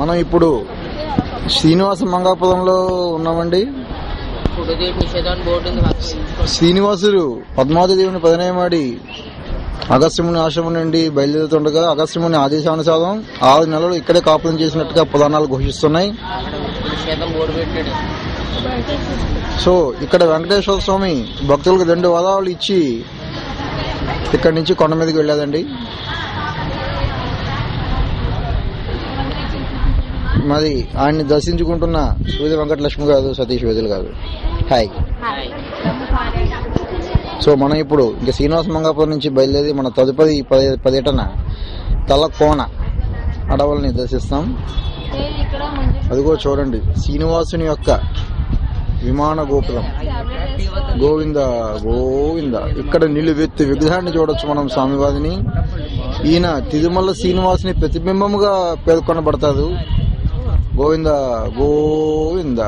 మనం ఇప్పుడు శ్రీనివాస మంగాపురంలో ఉన్నామండి. శ్రీనివాసుడు పద్మావతి దేవుని పదనేమాడి అగస్త్యముని ఆశ్రమం నుండి బయలుదేరుతుండగా అగస్త్యముని ఆదేశానుసారం 6 నెలలు ఇక్కడే కాపురం చేసినట్టుగా పురాణాలు ఘోషిస్తున్నాయి. సో ఇక్కడ వెంకటేశ్వర స్వామి భక్తులకు 2 వరాలు ఇచ్చి ఇక్కడి నుంచి కొండ మీదకి వెళ్ళాదండి. మరి ఆయన్ని దర్శించుకుంటున్న సూర్య వెంకటలక్ష్మి గారు, సతీష్ వేదులు గారు, హాయ్. సో మనం ఇప్పుడు ఇంకా శ్రీనివాస మంగాపురం నుంచి బయలుదేరి మన తదుపరి పర్యటన తలకోన అడవుల్ని దర్శిస్తాం. అదిగో చూడండి శ్రీనివాసుని యొక్క విమాన గోపురం. గోవింద గోవింద. ఇక్కడ నిలువెత్తి విగ్రహాన్ని చూడొచ్చు మనం స్వామివారిని. ఈయన తిరుమల శ్రీనివాసుని ప్రతిబింబముగా పేర్కొనబడతారు. గోవింద గోవింద.